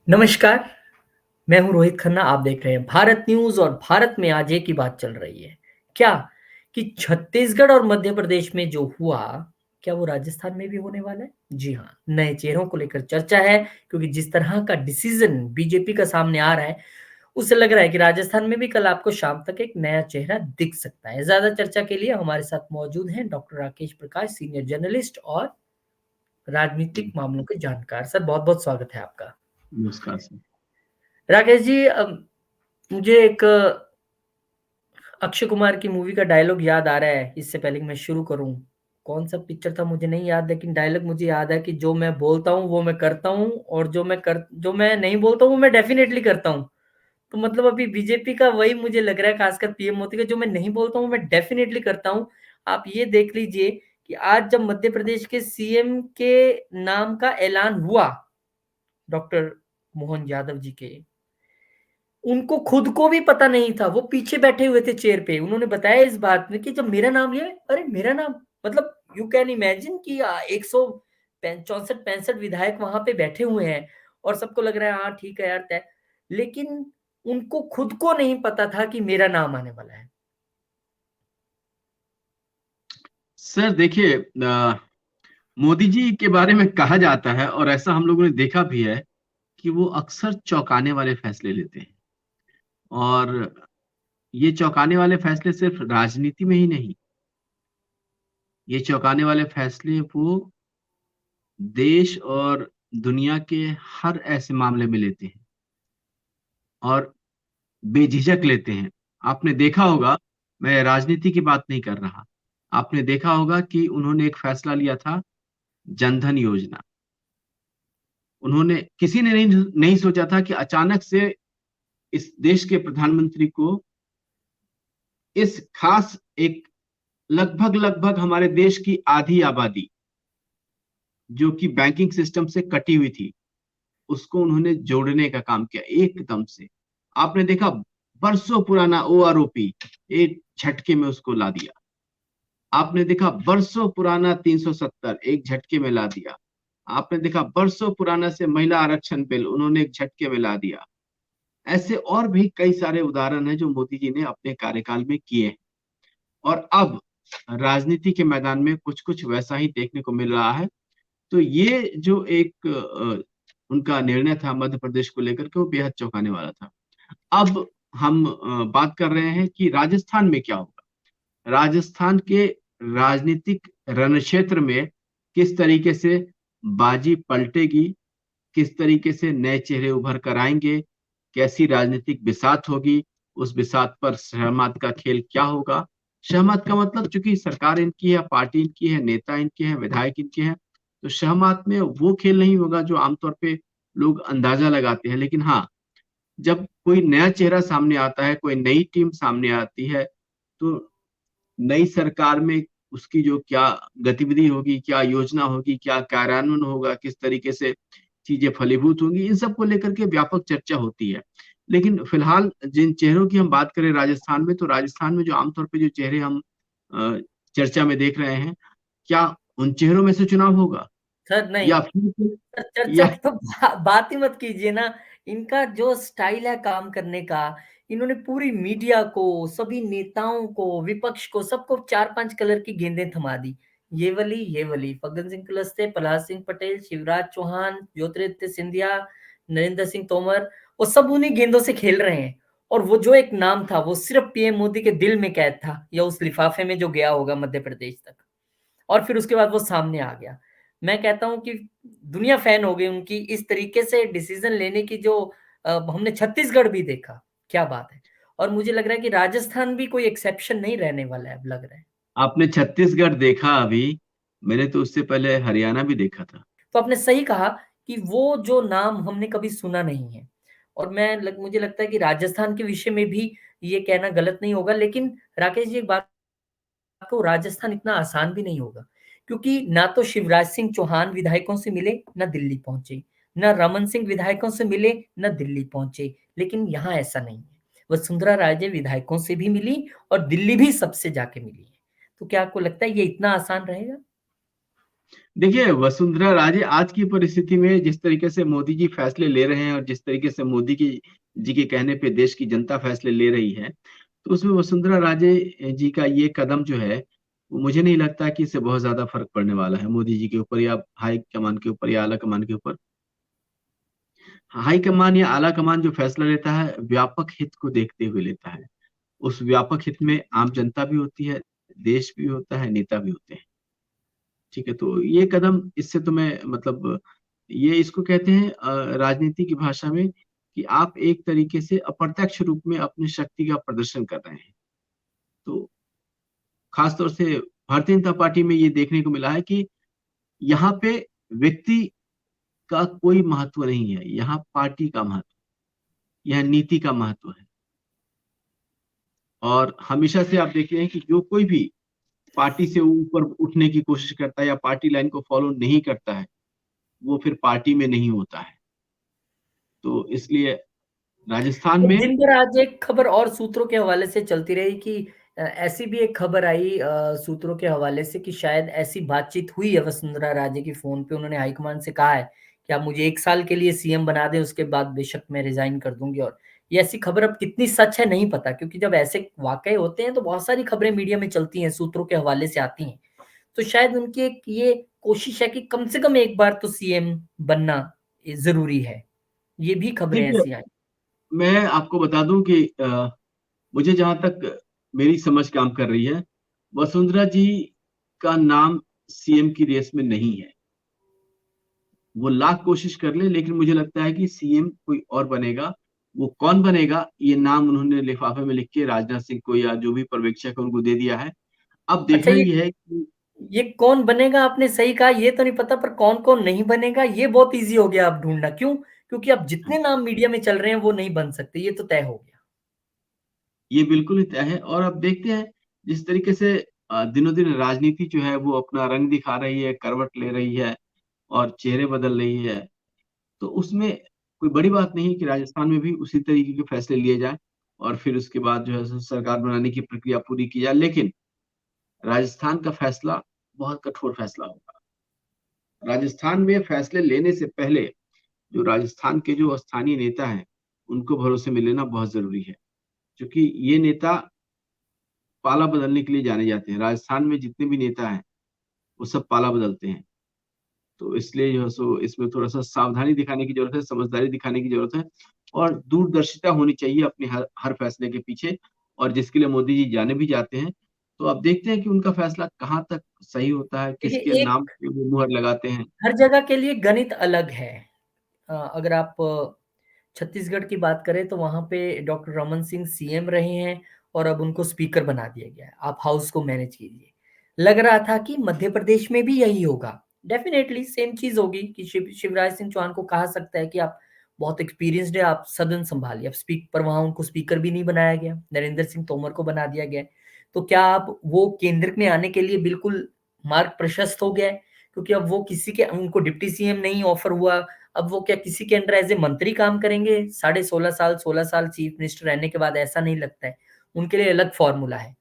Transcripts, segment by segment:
नमस्कार, मैं हूँ रोहित खन्ना, आप देख रहे हैं भारत न्यूज़ और भारत में आज एक ही बात चल रही है। क्या? कि छत्तीसगढ़ और मध्य प्रदेश में जो हुआ, क्या वो राजस्थान में भी होने वाला है? जी हाँ, नए चेहरों को लेकर चर्चा है क्योंकि जिस तरह का डिसीज़न बीजेपी का सामने आ रहा है, उससे लग रहा है कि राजस्थान में भी कल आपको शाम तक एक नया चेहरा दिख सकता है। ज़्यादा चर्चा के लिए हमारे साथ मौजूद हैं डॉक्टर राकेश प्रकाश, सीनियर जर्नलिस्ट और राजनीतिक जी, मामलों के जानकार। सर, बहुत-बहुत स्वागत है आपका। नमस्कार सर। राकेश जी, मुझे एक अक्षय कुमार की मूवी का डायलॉग याद आ रहा है, इससे पहले कि मैं शुरू करूँ। कौन-सा पिक्चर था मुझे नहीं याद, लेकिन डायलॉग मुझे याद है कि जो मैं बोलता हूँ वो मैं करता हूँ और जो मैं नहीं बोलता हूँ वो मैं डेफ़िनेटली करता हूँ। तो मतलब अभी बीजेपी का वही मुझे लग रहा है, ख़ासकर पीएम मोदी का, जो मैं नहीं बोलता हूँ मैं डेफ़िनेटली करता हूँ। आप ये देख लीजिए कि आज जब मध्य प्रदेश के सीएम के नाम का ऐलान हुआ, डॉक्टर मोहन यादव जी के, उनको खुद को भी पता नहीं था, वो पीछे बैठे हुए थे चेयर पे। उन्होंने बताया इस बात में कि जब मेरा नाम लिया, अरे मेरा नाम, मतलब यू कैन इमेजिन कि 100 पें 64-65 विधायक वहाँ पे बैठे हुए हैं और सबको लग रहा है हाँ, ठीक है यार तय। लेकिन उनको खुद को नहीं पता था कि मेरा नाम आने वाला है। सर देखिए मोदी जी के बारे में कहा जाता है और ऐसा हम लोगों ने देखा भी है कि वो अक्सर चौंकाने वाले फैसले लेते हैं और ये चौंकाने वाले फैसले सिर्फ राजनीति में ही नहीं, ये चौंकाने वाले फैसले वो देश और दुनिया के हर ऐसे मामले में लेते हैं और बेझिझक लेते हैं। आपने देखा होगा, मैं राजनीति की बात नहीं कर रहा। आपने देखा होगा कि उन्होंने एक फैसला लिया था, जनधन योजना। उन्होंने किसी ने नहीं सोचा था कि अचानक से इस देश के प्रधानमंत्री को इस खास एक लगभग हमारे देश की आधी आबादी जो कि बैंकिंग सिस्टम से कटी हुई थी, उसको उन्होंने जोड़ने का काम किया एकदम से। आपने देखा बरसों पुराना ओआरओपी एक झटके में उसको ला दिया। आपने देखा बरसों पुराना 370 एक झटके में ला दिया। आपने देखा बरसों पुराना से महिला आरक्षण बिल उन्होंने एक झटके में ला दिया। ऐसे और भी कई सारे उदाहरण हैं जो मोदी जी ने अपने कार्यकाल में किए हैं और अब राजनीति के मैदान में कुछ कुछ वैसा ही देखने को मिल रहा है। तो ये जो एक उनका निर्णय था मध्य प्रदेश को लेकर के, वो बेहद चौंकाने वाला था। अब हम बात कर रहे हैं कि राजस्थान में क्या होगा। राजस्थान के राजनीतिक रणक्षेत्र में किस तरीके से बाजी पलटेगी, किस तरीके से नए चेहरे उभर कर आएंगे, कैसी राजनीतिक बिसात होगी, उस बिसात पर सहमत का खेल क्या होगा। सहमत का मतलब, चूंकि सरकार इनकी है, पार्टी इनकी है, नेता इनके हैं, विधायक इनके हैं, तो सहमत में वो खेल नहीं होगा जो आमतौर पे लोग अंदाजा लगाते हैं। लेकिन हाँ, जब कोई नया चेहरा सामने आता है, कोई नई टीम सामने आती है, तो नई सरकार में उसकी जो क्या गतिविधि होगी, क्या योजना होगी, क्या कार्यान्वयन होगा, किस तरीके से चीजें फलीभूत होंगी, इन सब को लेकर के व्यापक चर्चा होती है। लेकिन फिलहाल जिन चेहरों की हम बात करें राजस्थान में, तो राजस्थान में जो आमतौर पे जो चेहरे हम अ, चर्चा में देख रहे हैं, क्या उन चेहरों में से चुनाव होगा सर नहीं, या फिर सर चर्चा या की तो बात ही मत कीजिए ना। इनका जो स्टाइल है काम करने का, इन्होंने पूरी मीडिया को, सभी नेताओं को, विपक्ष को, सबको 4-5 कलर की गेंदें थमा दी। ये वाली फग्गन सिंह कुलस्ते, प्रहलाद सिंह पटेल, शिवराज चौहान, ज्योतिरादित्य सिंधिया, नरेंद्र सिंह तोमर, वो सब उन्हीं गेंदों से खेल रहे हैं। और वो जो एक नाम था, वो सिर्फ पीएम मोदी के दिल में कैद था या उस लिफाफे में जो गया होगा मध्य प्रदेश तक। और फिर उसके बाद वो सामने आ गया। मैं कहता हूँ कि दुनिया फ़ैन हो गई उनकी इस तरीके से डिसीज़न लेने की, जो हमने छत्तीसगढ़ भी देखा, क्या बात है! और मुझे लग रहा है कि राजस्थान भी कोई एक्सेप्शन नहीं रहने वाला है, अब लग रहा है। आपने छत्तीसगढ़ देखा अभी, मैंने तो उससे पहले हरियाणा भी देखा था। तो आपने सही कहा कि वो जो नाम हमने कभी सुना नहीं है, और मुझे लगता है कि राजस्थान के विषय में भी ये कहना गलत नहीं होगा। लेकिन राकेश जी, एक बात, आपको राजस्थान इतना आसान भी नहीं होगा, क्योंकि ना तो शिवराज सिंह चौहान विधायकों से मिले, ना दिल्ली पहुंचे, ना रमन सिंह विधायकों से मिले, ना दिल्ली पहुंचे। लेकिन यहाँ ऐसा नहीं है। वसुंधरा राजे विधायकों से भी मिली और दिल्ली भी सबसे जाके मिली है। तो क्या आपको लगता है ये इतना आसान रहेगा? देखिए, वसुंधरा राजे आज की परिस्थिति में जिस तरीके से मोदी जी फैसले ले रहे हैं और जिस तरीके से मोदी की जी के कहने पे देश की जनता फैसले ले रही है, तो उसमें वसुंधरा राजे जी का ये कदम जो है, वो मुझे नहीं लगता कि इससे बहुत ज्यादा फर्क पड़ने वाला है मोदी जी के ऊपर या हाई कमान के ऊपर या आला कमान के ऊपर। हाई कमान या आला कमान जो फैसला लेता है, व्यापक हित को देखते हुए लेता है। उस व्यापक हित में आम जनता भी होती है, देश भी होता है, नेता भी होते हैं। ठीक है, तो ये कदम, इससे तो मैं मतलब, ये इसको कहते हैं राजनीति की भाषा में कि आप एक तरीके से अप्रत्यक्ष रूप में अपनी शक्ति का प्रदर्शन कर रहे हैं। तो खासतौर से भारतीय जनता पार्टी में ये देखने को मिला है कि यहाँ पे व्यक्ति का कोई महत्व नहीं है, यहाँ पार्टी का महत्व, यह नीति का महत्व है। और हमेशा से आप देख रहे हैं कि जो कोई भी पार्टी से ऊपर उठने की कोशिश करता है या पार्टी लाइन को फॉलो नहीं करता है, वो फिर पार्टी में नहीं होता है। तो इसलिए राजस्थान तो में, दिन भर आज एक खबर और सूत्रों के हवाले से चलती रही कि ऐसी भी एक खबर आई सूत्रों के हवाले से कि शायद ऐसी बातचीत हुई है वसुंधरा राजे की फोन पे, उन्होंने हाईकमान से कहा है कि आप मुझे 1 साल के लिए सीएम बना दें, उसके बाद बेशक मैं रिजाइन कर दूंगी। और ये ऐसी खबर अब कितनी सच है नहीं पता, क्योंकि जब ऐसे वाकये होते हैं तो बहुत सारी खबरें मीडिया में चलती हैं, सूत्रों के हवाले से आती हैं। तो शायद उनकी एक ये कोशिश है कि कम से कम एक बार तो सीएम बनना जरूरी है। ये भी खबरें देखिए, ऐसी आई। मैं आपको बता दूं कि मुझे जहां तक मेरी समझ काम कर रही है, वसुंधरा जी का नाम सीएम की रेस में नहीं है। वो लाख कोशिश कर ले, लेकिन मुझे लगता है कि सीएम कोई और बनेगा। वो कौन बनेगा, ये नाम उन्होंने लिफाफे में लिख के राजनाथ सिंह को या जो भी पर्यवेक्षक है उनको दे दिया है। अब अच्छा, देखना ये है कि ये कौन बनेगा आपने सही कहा, ये तो नहीं पता, पर कौन कौन नहीं बनेगा ये बहुत इजी हो गया अब ढूंढना। क्यों? क्योंकि अब जितने नाम मीडिया में चल रहे हैं वो नहीं बन सकते, ये तो तय हो गया। ये बिल्कुल ही तय है। और अब देखते हैं जिस तरीके से दिनों दिन राजनीति जो है वो अपना रंग दिखा रही है, करवट ले रही है और चेहरे बदल रही है, तो उसमें कोई बड़ी बात नहीं है कि राजस्थान में भी उसी तरीके के फैसले लिए जाए और फिर उसके बाद जो है सो सरकार बनाने की प्रक्रिया पूरी की जाए। लेकिन राजस्थान का फैसला बहुत कठोर फैसला होगा। राजस्थान में फैसले लेने से पहले जो राजस्थान के जो स्थानीय नेता हैं, उनको भरोसे में लेना बहुत जरूरी है, क्योंकि ये नेता पाला बदलने के लिए जाने जाते हैं। राजस्थान में जितने भी नेता हैं वो सब पाला बदलते हैं। तो इसलिए जो है सो इसमें थोड़ा सा सावधानी दिखाने की जरूरत है, समझदारी दिखाने की जरूरत है और दूरदर्शिता होनी चाहिए अपने हर हर फैसले के पीछे, और जिसके लिए मोदी जी जाने भी जाते हैं। तो अब देखते हैं कि उनका फैसला कहाँ तक सही होता है, किसके देखिए, नाम एक पे वो मुहर लगाते हैं। हर जगह के लिए गणित अलग है। अगर आप छत्तीसगढ़ की बात करें तो वहां पे डॉक्टर रमन सिंह सीएम रहे हैं और अब उनको स्पीकर बना दिया गया है, आप हाउस को मैनेज कीजिए। लग रहा था कि मध्य प्रदेश में भी यही होगा, डेफिनेटली सेम चीज होगी कि शिवराज सिंह चौहान को कहा सकता है कि आप बहुत एक्सपीरियंस्ड है, आप सदन संभालिए। अब स्पीक पर वहां उनको स्पीकर भी नहीं बनाया गया, नरेंद्र सिंह तोमर को बना दिया गया है। तो क्या अब वो केंद्र में आने के लिए बिल्कुल मार्ग प्रशस्त हो गया है? क्योंकि अब वो किसी के, उनको डिप्टी सीएम नहीं ऑफर हुआ, अब वो क्या किसी के अंडर एज ए मंत्री काम करेंगे? 16.5 साल 16 साल चीफ मिनिस्टर रहने के बाद ऐसा नहीं लगता है। उनके लिए अलग फॉर्मूला है।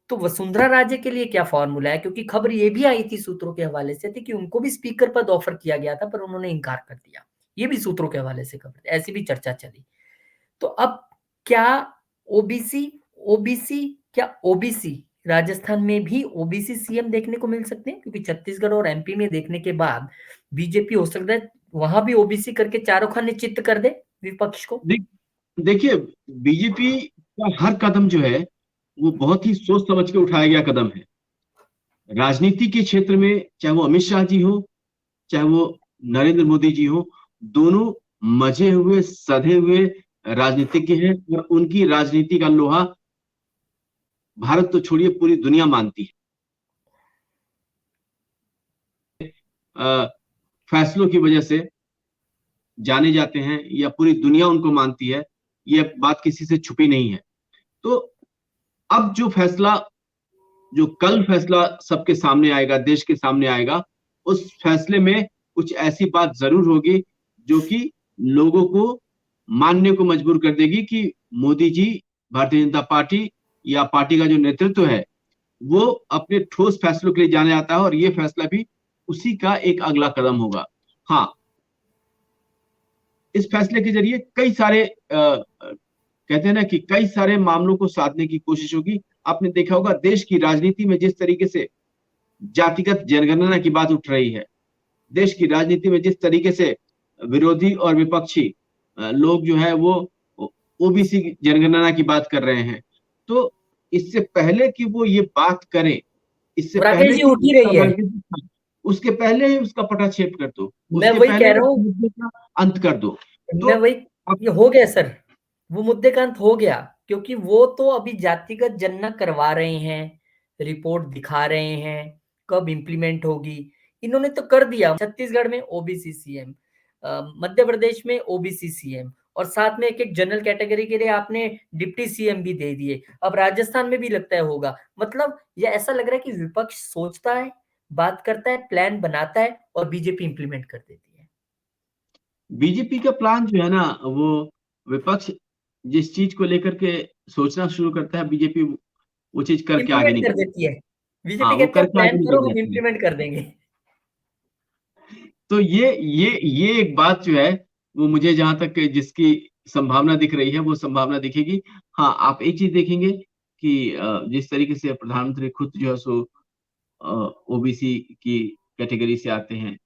तो वसुंधरा राजे के लिए क्या फॉर्मूला है? क्योंकि खबर ये भी आई थी सूत्रों के हवाले से थी कि उनको भी स्पीकर पद ऑफर किया गया था, पर उन्होंने इनकार कर दिया। ये भी सूत्रों के हवाले से खबर, ऐसी भी चर्चा चली। तो अब क्या ओबीसी ओबीसी क्या ओबीसी राजस्थान में भी ओबीसी सीएम देखने को मिल सकते हैं? क्योंकि छत्तीसगढ़ और एमपी में देखने के बाद बीजेपी हो सकता है वहां भी ओबीसी करके चारों खाने चित्त कर दे विपक्ष को। देख देखिए, बीजेपी का हर कदम जो है वो बहुत ही सोच समझ के उठाया गया कदम है। राजनीति के क्षेत्र में चाहे वो अमित शाह जी हो, चाहे वो नरेंद्र मोदी जी हो, दोनों मजे हुए सधे हुए राजनीतिज्ञ हैं और उनकी राजनीति का लोहा भारत तो छोड़िए पूरी दुनिया मानती है। फैसलों की वजह से जाने जाते हैं या पूरी दुनिया उनको मानती है, ये बात किसी से छुपी नहीं है। तो अब जो कल फैसला सबके सामने आएगा, देश के सामने आएगा, उस फैसले में कुछ ऐसी बात जरूर होगी जो कि लोगों को मानने को मजबूर कर देगी कि मोदी जी, भारतीय जनता पार्टी या पार्टी का जो नेतृत्व है वो अपने ठोस फैसलों के लिए जाना जाता है, और ये फैसला भी उसी का एक अगला कदम होगा। हाँ, इस फैसले के जरिए कई सारे कहते हैं ना कि कई सारे मामलों को साधने की कोशिश होगी। आपने देखा होगा देश की राजनीति में जिस तरीके से जातिगत जनगणना की बात उठ रही है, देश की राजनीति में जिस तरीके से विरोधी और विपक्षी लोग जो है वो ओबीसी जनगणना की बात कर रहे हैं, तो इससे पहले कि वो ये बात करें, इससे राकेश पहले जी कि उठ ही उसका रही है। राजनीतिक, उसके पहले ही उसका पटाक्षेप कर दो, मैं उसके वही पहले कह ही रहा उस हूँ, मुद्दे का अंत कर दो। तो मैं वही, अब ये हो गया सर, वो मुद्दे का अंत हो गया, क्योंकि वो तो अभी जातिगत जनगणना करवा रहे हैं, रिपोर्ट दिखा रहे हैं, कब इम्प्लीमेंट होगी। इन्होंने तो कर दिया, छत्तीसगढ़ में ओबीसी सीएम, मध्य प्रदेश में ओबीसी सीएम, और साथ में एक एक जनरल कैटेगरी के लिए आपने डिप्टी सीएम भी दे दिए। अब राजस्थान में भी लगता है होगा। मतलब ये ऐसा लग रहा है कि विपक्ष सोचता है, बात करता है, प्लान बनाता है, और बीजेपी इम्प्लीमेंट कर देती है। बीजेपी का प्लान जो है ना, वो विपक्ष जिस चीज को लेकर के सोचना शुरू करता है, बीजेपी वो चीज करके आगे इम्प्लीमेंट कर निकल देती जाती है। है। हाँ, बीजेपी वो कहती है आप करके आगे प्लान करो, निकल हम जाती है। इम्प्लीमेंट कर देंगे। तो ये एक बात जो है, वो मुझे जहां तक जिसकी संभावना दिख रही है, वो संभावना दिखेगी। हाँ, आप एक चीज देखेंगे कि जिस तरीके से प्रधानमंत्री खुद जो है सो ओबीसी की कैटेगरी से आते हैं,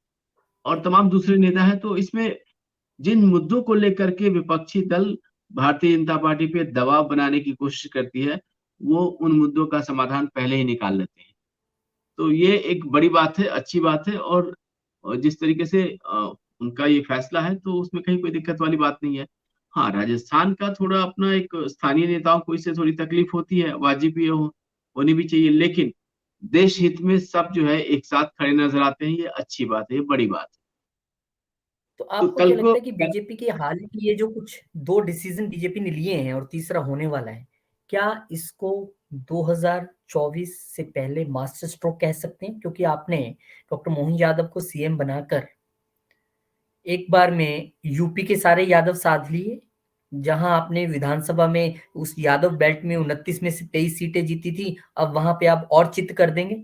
और तमाम दूसरे नेता हैं, तो इसमें जिन मुद्दों को लेकर के विपक्षी दल भारतीय जनता पार्टी पे दबाव बनाने की कोशिश करती है, वो उन मुद्दों का समाधान पहले ही निकाल लेते हैं। तो ये एक बड़ी बात है, अच्छी बात है, और जिस तरीके से उनका ये फैसला है, तो उसमें कहीं कोई दिक्कत वाली बात नहीं है। हाँ, राजस्थान का थोड़ा अपना एक स्थानीय नेताओं को इससे थोड़ी तकलीफ होती है, वाजिब भी होनी भी चाहिए, लेकिन देश हित में सब जो है एक साथ खड़े नजर आते हैं, ये अच्छी बात है, ये बड़ी बात है। तो तो आपको कल क्या को लगता है कि बीजेपी के हाल की ये जो कुछ 2 डिसीजन बीजेपी ने लिए हैं और तीसरा होने वाला है, क्या इसको 2024 से पहले मास्टर स्ट्रोक कह सकते हैं? क्योंकि आपने डॉक्टर मोहन यादव को सीएम बनाकर एक बार में यूपी के सारे यादव साध लिए, जहां आपने विधानसभा में उस यादव बेल्ट में 29 में से 23 सीटें जीती थी, अब वहां पे आप और चित कर देंगे।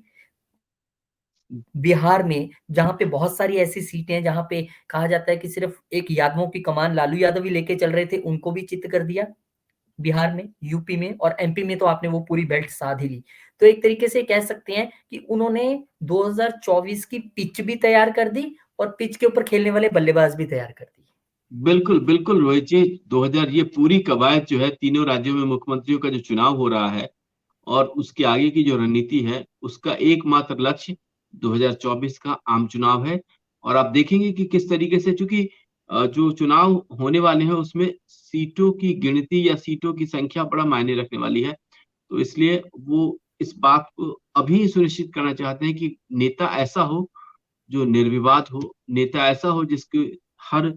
बिहार में जहां पे बहुत सारी ऐसी सीटें हैं जहां पे कहा जाता है कि सिर्फ एक यादवों की कमान लालू यादव ही लेके चल रहे थे, उनको भी चित कर दिया बिहार में, यूपी में, और एमपी में तो आपने वो पूरी बेल्ट साध ही ली। तो एक तरीके से कह सकते हैं कि उन्होंने 2024 की पिच भी तैयार कर दी और पिच के ऊपर खेलने वाले बल्लेबाज भी तैयार कर दिए। बिल्कुल बिल्कुल रोहित जी, 2000 ये पूरी कवायद जो है, तीनों राज्यों में मुख्यमंत्रियों का जो चुनाव हो रहा है और उसके आगे की जो रणनीति है, उसका एकमात्र लक्ष्य 2024 का आम चुनाव है। और आप देखेंगे कि किस तरीके से, चूंकि जो चुनाव होने वाले हैं उसमें सीटों की गिनती या सीटों की संख्या बड़ा मायने रखने वाली है। तो इसलिए वो इस बात को अभी सुनिश्चित करना चाहते हैं कि नेता ऐसा हो जो निर्विवाद हो, नेता ऐसा हो जिसके हर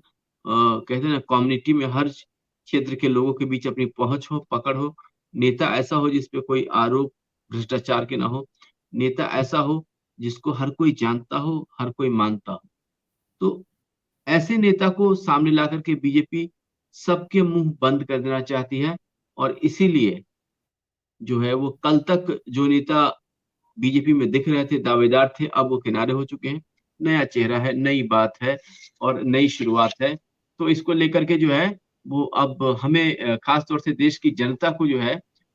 कहते हैं ना कम्युनिटी में, हर क्षेत्र के लोगों के बीच अपनी पहुंच हो, पकड़ हो। नेता ऐसा हो जिसपे कोई आरोप भ्रष्टाचार के ना हो। नेता ऐसा हो जिसको हर कोई जानता हो, हर कोई मानता हो। तो ऐसे नेता को सामने ला करके बीजेपी सबके मुंह बंद कर देना चाहती है, और इसीलिए जो है वो कल तक जो नेता बीजेपी में दिख रहे थे, दावेदार थे, अब वो किनारे हो चुके हैं। नया चेहरा है, नई बात है, और नई शुरुआत है। तो इसको लेकर के जो है वो अब हमें खास तौर से देश की जनता को जो है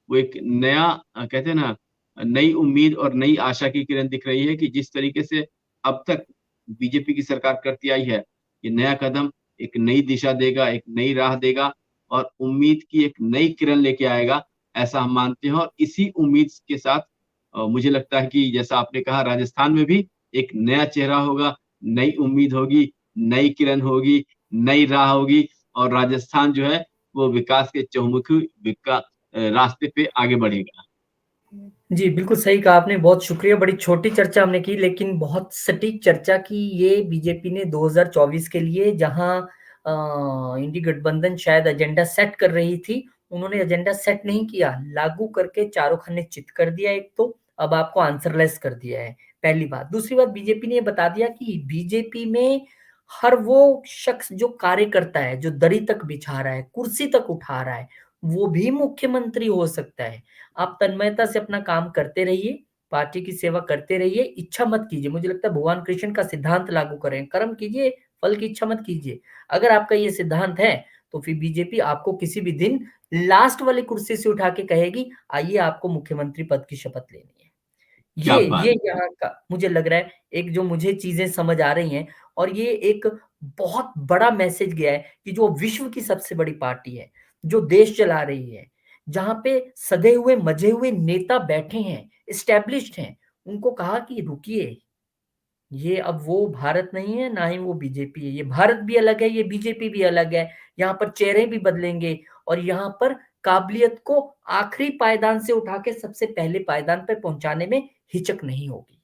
वो एक नया कहते हैं ना, नई उम्मीद और नई आशा की किरण दिख रही है कि जिस तरीके से अब तक बीजेपी की सरकार करती आई है, ये नया कदम एक नई दिशा देगा, एक नई राह देगा, और उम्मीद की एक नई किरण लेके आएगा, ऐसा हम मानते हैं। और इसी उम्मीद के साथ मुझे लगता है कि जैसा आपने कहा, राजस्थान में भी एक नया चेहरा होगा, नई उम्मीद होगी, नई किरण होगी, नई राह होगी, और राजस्थान जो है वो विकास के चहुमुखी रास्ते पे आगे बढ़ेगा। जी, बिल्कुल सही कहा आपने, बहुत शुक्रिया। बड़ी छोटी चर्चा हमने की लेकिन बहुत सटीक चर्चा की। ये बीजेपी ने 2024 के लिए जहाँ इंडी गठबंधन शायद एजेंडा सेट कर रही थी, उन्होंने एजेंडा सेट नहीं किया, लागू करके चारों खाने चित कर दिया। एक तो अब आपको आंसरलेस कर दिया है, पहली बात। दूसरी बात, बीजेपी ने ये बता दिया कि बीजेपी में हर वो शख्स जो कार्य करता है, जो दरी तक बिछा रहा है, कुर्सी तक उठा रहा है, वो भी मुख्यमंत्री हो सकता है। आप तन्मयता से अपना काम करते रहिए, पार्टी की सेवा करते रहिए, इच्छा मत कीजिए। मुझे लगता है भगवान कृष्ण का सिद्धांत लागू करें, कर्म कीजिए, फल की इच्छा मत कीजिए। अगर आपका ये सिद्धांत है, तो फिर बीजेपी आपको किसी भी दिन लास्ट वाली कुर्सी से उठा के कहेगी, आइए आपको मुख्यमंत्री पद की शपथ लेनी है। क्या ये बात। यहाँ का मुझे लग रहा है, एक जो मुझे चीज़ें समझ आ रही हैं, और ये एक बहुत बड़ा मैसेज गया है कि जो विश्व की सबसे बड़ी पार्टी है, जो देश चला रही है, जहाँ पे सधे हुए, मजे हुए नेता बैठे हैं, एस्टैब्लिश्ड हैं, उनको कहा कि रुकिए, ये अब वो भारत नहीं है, ना ही वो बीजेपी है। ये भारत भी अलग है, ये बीजेपी भी अलग है। यहाँ पर चेहरे भी बदलेंगे, और यहाँ पर काबिलियत को आखिरी पायदान से उठा के सबसे पहले पायदान पे पहुंचाने में हिचक नहीं होगी।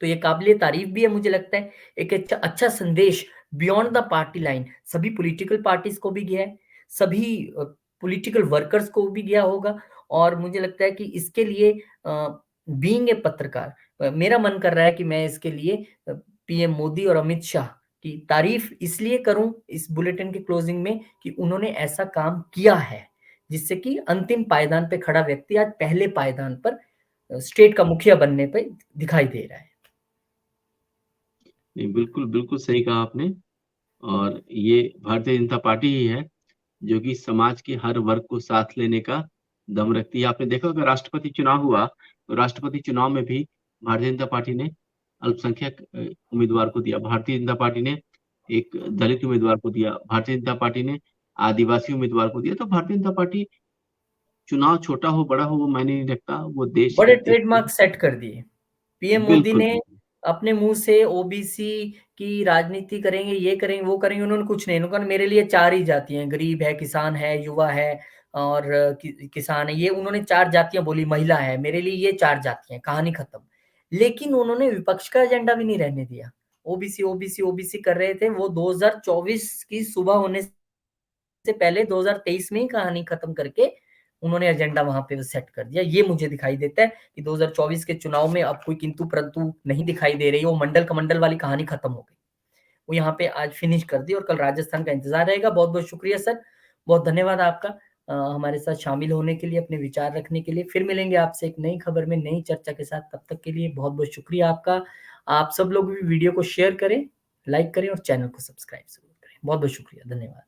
तो ये काबिले तारीफ भी है, मुझे लगता है एक अच्छा संदेश बियॉन्ड द पार्टी लाइन सभी पॉलिटिकल पार्टीज को भी गया है, सभी पॉलिटिकल वर्कर्स को भी गया होगा। और मुझे लगता है कि इसके लिए बीइंग ए पत्रकार, मेरा मन कर रहा है कि मैं इसके लिए पीएम मोदी और अमित शाह की तारीफ इसलिए करूं इस बुलेटिन के क्लोजिंग में कि उन्होंने ऐसा काम किया है, जिससे कि अंतिम पायदान पे खड़ा व्यक्ति आज पहले पायदान पर स्टेट का मुखिया बनने पे दिखाई दे रहा है। नहीं, बिल्कुल, बिल्कुल सही कहा आपने। और ये भारतीय जनता पार्टी ही है जो कि समाज के हर वर्ग को साथ लेने का दम रखती है। आपने देखा होगा राष्ट्रपति चुनाव हुआ, तो राष्ट्रपति चुनाव में भी भारतीय जनता पार्टी ने अल्पसंख्यक उम्मीदवार को दिया, भारतीय जनता पार्टी ने एक दलित उम्मीदवार को दिया, भारतीय जनता पार्टी ने आदिवासी उम्मीदवार को दिया। तो भारतीय जनता पार्टी चुनाव छोटा हो बड़ा हो वो मायने नहीं रखता, वो देश बड़े हित देखती ट्रेडमार्क सेट कर दिए। पीएम है। मोदी बिल्कुल, ने बिल्कुल। अपने मुंह से ओबीसी की राजनीति करेंगे, ये करेंगे, वो करेंगे, उन्होंने कुछ नहीं, उन्होंने मेरे लिए चार ही जातियां, गरीब है, किसान है, युवा है, और किसान है, ये उन्होंने चार जातियां बोली, महिला है, मेरे लिए ये चार जातियां, कहानी खत्म। लेकिन उन्होंने विपक्ष का एजेंडा भी नहीं रहने दिया। ओबीसी ओबीसी ओबीसी कर रहे थे वो 2024 की सुबह होने से पहले 2023 में ही कहानी खत्म करके उन्होंने एजेंडा वहां पे सेट कर दिया। ये मुझे दिखाई देता है कि 2024 के चुनाव में अब कोई किंतु परंतु नहीं दिखाई दे रही। वो मंडल कमंडल वाली कहानी खत्म हो गई, वो यहाँ पे आज फिनिश कर दी, और कल राजस्थान का इंतजार रहेगा। बहुत बहुत शुक्रिया सर, बहुत धन्यवाद आपका हमारे साथ शामिल होने के लिए, अपने विचार रखने के लिए। फिर मिलेंगे आपसे एक नई खबर में, नई चर्चा के साथ। तब तक के लिए बहुत बहुत शुक्रिया आपका। आप सब लोग भी वीडियो को शेयर करें, लाइक करें, और चैनल को सब्सक्राइब जरूर करें। बहुत बहुत शुक्रिया, धन्यवाद।